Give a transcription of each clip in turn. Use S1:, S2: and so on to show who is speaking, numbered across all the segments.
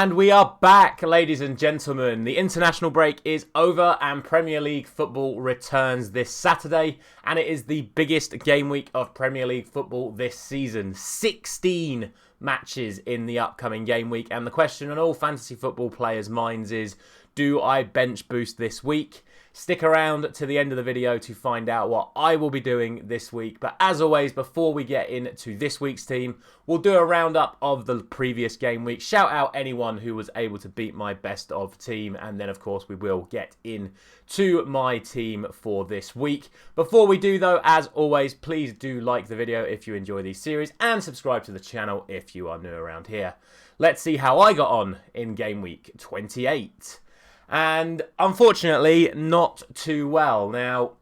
S1: And we are back, ladies and gentlemen. The international break is over and Premier League football returns this Saturday. And it is the biggest game week of Premier League football this season. 16 matches in the upcoming game week. And the question on all fantasy football players' minds is, do I bench boost this week? Stick around to the end of the video to find out what I will be doing this week. But as always, before we get into this week's team, we'll do a roundup of the previous game week. Shout out anyone who was able to beat my best of team. And then, of course, we will get into my team for this week. Before we do, though, as always, please do like the video if you enjoy these series and subscribe to the channel if you are new around here. Let's see how I got on in game week 28. And unfortunately, not too well. Now,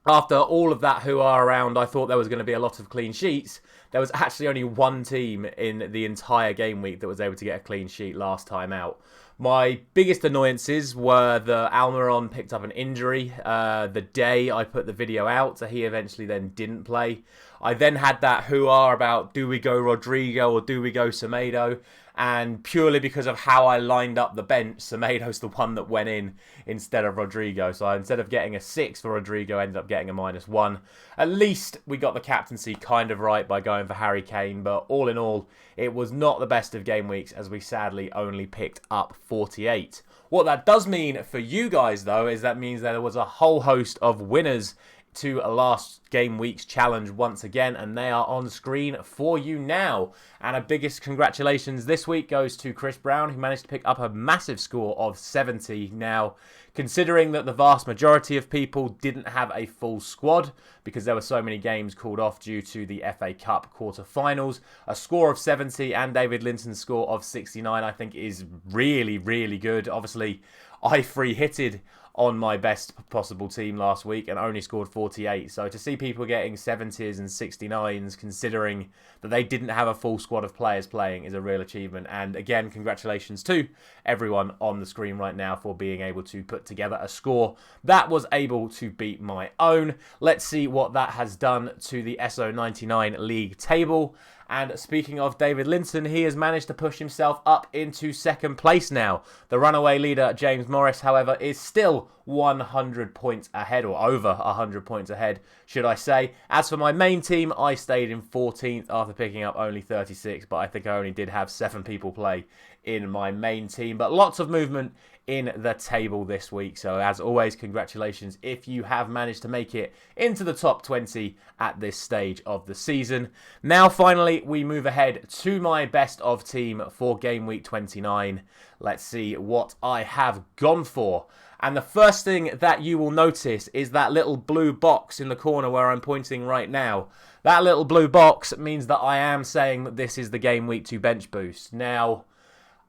S1: after all of that hoo-ah around, I thought there was going to be a lot of clean sheets. There was actually only one team in the entire game week that was able to get a clean sheet last time out. My biggest annoyances were the Almiron picked up an injury the day I put the video out, so he eventually then didn't play. I then had that hoo-ah about do we go Rodrigo or do we go Semedo? And purely because of how I lined up the bench, Semedo's the one that went in instead of Rodrigo. So instead of getting a 6 for Rodrigo, I ended up getting a -1. At least we got the captaincy kind of right by going for Harry Kane. But all in all, it was not the best of game weeks as we sadly only picked up 48. What that does mean for you guys, though, is that means that there was a whole host of winners to a last game week's challenge once again, and they are on screen for you now. And our biggest congratulations this week goes to Chris Brown, who managed to pick up a massive score of 70. Now, considering that the vast majority of people didn't have a full squad because there were so many games called off due to the FA Cup quarter-finals, a score of 70 and David Linton's score of 69 I think is really, really good. Obviously, I free-hitted on my best possible team last week and only scored 48. So to see people getting 70s and 69s, considering that they didn't have a full squad of players playing, is a real achievement. And again, congratulations to everyone on the screen right now for being able to put together a score that was able to beat my own. Let's see what that has done to the Esso 99 league table. And speaking of David Linton, he has managed to push himself up into second place now. The runaway leader, James Morris, however, is still 100 points ahead, or over 100 points ahead, should I say. As for my main team, I stayed in 14th after picking up only 36, but I think I only did have 7 people play in my main team. But lots of movement in the table this week. So as always, congratulations if you have managed to make it into the top 20 at this stage of the season. Now finally, we move ahead to my best of team for game week 29. Let's see what I have gone for. And the first thing that you will notice is that little blue box in the corner where I'm pointing right now. That little blue box means that I am saying that this is the game week to bench boost. Now,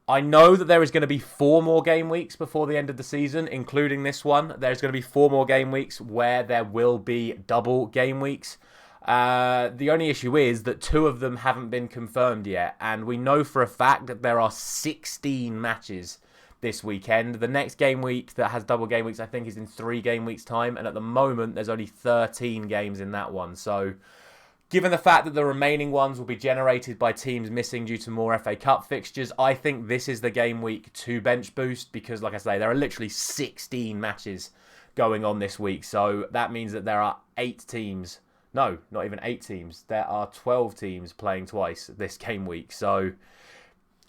S1: I know that there is going to be 4 more game weeks before the end of the season, including this one. There's going to be 4 more game weeks where there will be double game weeks. The only issue is that 2 of them haven't been confirmed yet. And we know for a fact that there are 16 matches this weekend. The next game week that has double game weeks, I think, is in 3 game weeks' time. And at the moment, there's only 13 games in that one. So given the fact that the remaining ones will be generated by teams missing due to more FA Cup fixtures, I think this is the game week to bench boost because, like I say, there are literally 16 matches going on this week. So that means that there are 8 teams. No, not even 8 teams. There are 12 teams playing twice this game week. So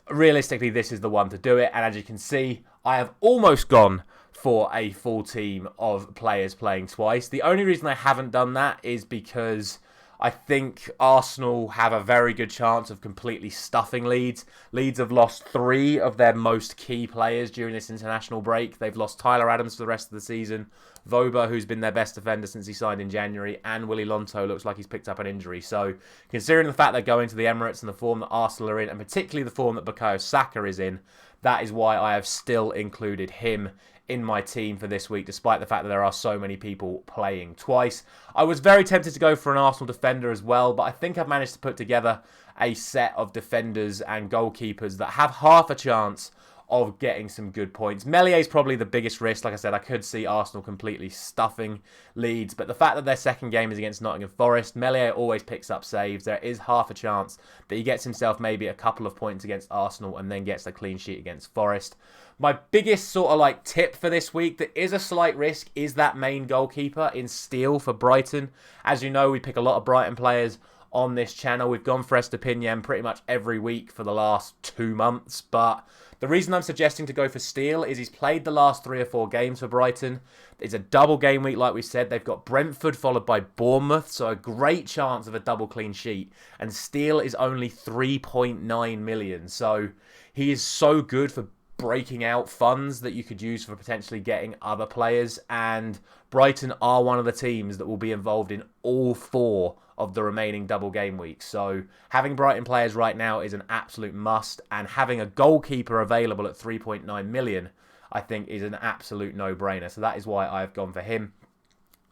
S1: realistically, this is the one to do it. And as you can see, I have almost gone for a full team of players playing twice. The only reason I haven't done that is because I think Arsenal have a very good chance of completely stuffing Leeds. Leeds have lost 3 of their most key players during this international break. They've lost Tyler Adams for the rest of the season, Voba, who's been their best defender since he signed in January, and Willy Lonto looks like he's picked up an injury. So considering the fact they're going to the Emirates and the form that Arsenal are in, and particularly the form that Bukayo Saka is in, that is why I have still included him in my team for this week, despite the fact that there are so many people playing twice. I was very tempted to go for an Arsenal defender as well, but I think I've managed to put together a set of defenders and goalkeepers that have half a chance of getting some good points. Melié's probably the biggest risk. Like I said, I could see Arsenal completely stuffing Leeds, but the fact that their second game is against Nottingham Forest, Meslier always picks up saves. There is half a chance that he gets himself maybe a couple of points against Arsenal and then gets a clean sheet against Forest. My biggest sort of like tip for this week that is a slight risk is that main goalkeeper in Steele for Brighton. As you know, we pick a lot of Brighton players on this channel. We've gone for Estepinian pretty much every week for the last 2 months, but the reason I'm suggesting to go for Steele is he's played the last 3 or 4 games for Brighton. It's a double game week, like we said. They've got Brentford followed by Bournemouth, so a great chance of a double clean sheet. And Steele is only 3.9 million, so he is so good for breaking out funds that you could use for potentially getting other players. And Brighton are one of the teams that will be involved in all 4 of the remaining double game weeks. So having Brighton players right now is an absolute must, and having a goalkeeper available at 3.9 million, I think, is an absolute no-brainer. So that is why I've gone for him.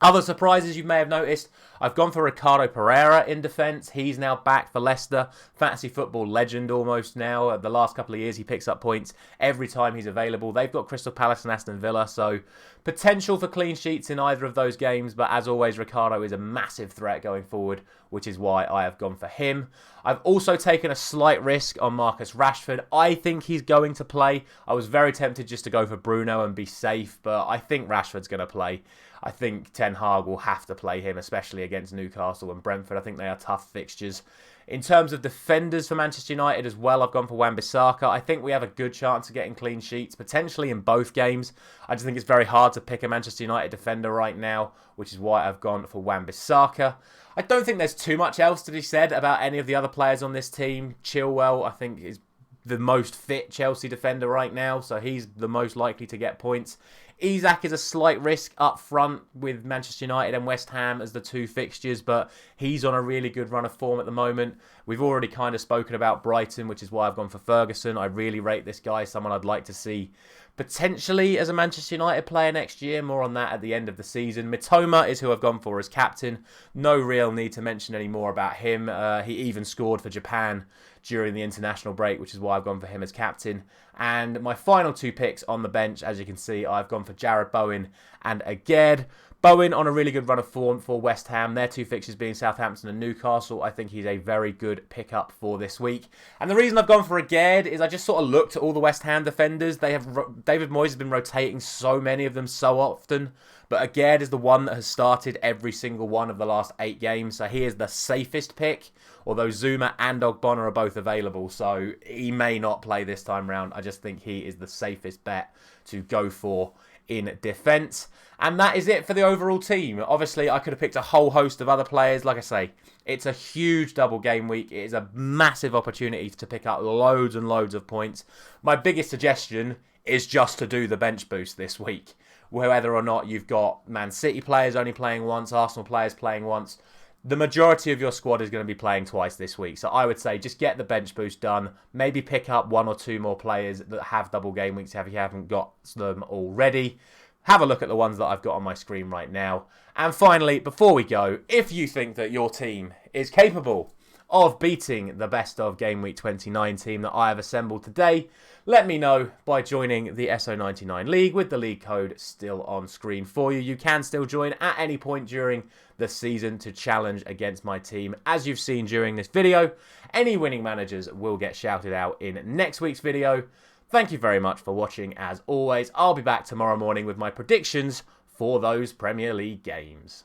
S1: Other surprises you may have noticed, I've gone for Ricardo Pereira in defence. He's now back for Leicester. Fantasy football legend almost now. The last couple of years he picks up points every time he's available. They've got Crystal Palace and Aston Villa, so potential for clean sheets in either of those games. But as always, Ricardo is a massive threat going forward, which is why I have gone for him. I've also taken a slight risk on Marcus Rashford. I think he's going to play. I was very tempted just to go for Bruno and be safe, but I think Rashford's going to play. I think Ten Hag will have to play him, especially against Newcastle and Brentford. I think they are tough fixtures. In terms of defenders for Manchester United as well, I've gone for Wan-Bissaka. I think we have a good chance of getting clean sheets, potentially in both games. I just think it's very hard to pick a Manchester United defender right now, which is why I've gone for Wan-Bissaka. I don't think there's too much else to be said about any of the other players on this team. Chilwell, I think, is the most fit Chelsea defender right now, so he's the most likely to get points. Isak is a slight risk up front with Manchester United and West Ham as the 2 fixtures, but he's on a really good run of form at the moment. We've already kind of spoken about Brighton, which is why I've gone for Ferguson. I really rate this guy, someone I'd like to see potentially as a Manchester United player next year. More on that at the end of the season. Mitoma is who I've gone for as captain. No real need to mention any more about him. He even scored for Japan during the international break, which is why I've gone for him as captain. And my final 2 picks on the bench, as you can see, I've gone for Jared Bowen and Aged. Bowen on a really good run of form for West Ham. Their 2 fixtures being Southampton and Newcastle. I think he's a very good pickup for this week. And the reason I've gone for Aged is I just sort of looked at all the West Ham defenders. David Moyes has been rotating so many of them so often. But Aged is the one that has started every single one of the last 8 games. So he is the safest pick. Although Zuma and Ogbonna are both available. So he may not play this time round. I just think he is the safest bet to go for in defence. And that is it for the overall team. Obviously, I could have picked a whole host of other players. Like I say, it's a huge double game week. It is a massive opportunity to pick up loads and loads of points. My biggest suggestion is just to do the bench boost this week. Whether or not you've got Man City players only playing once, Arsenal players playing once, the majority of your squad is going to be playing twice this week. So I would say just get the bench boost done. Maybe pick up 1 or 2 more players that have double game weeks if you haven't got them already. Have a look at the ones that I've got on my screen right now. And finally, before we go, if you think that your team is capable of beating the best of Game Week 29 team that I have assembled today, let me know by joining the Esso 99 League with the league code still on screen for you. You can still join at any point during the season to challenge against my team. As you've seen during this video, any winning managers will get shouted out in next week's video. Thank you very much for watching. As always, I'll be back tomorrow morning with my predictions for those Premier League games.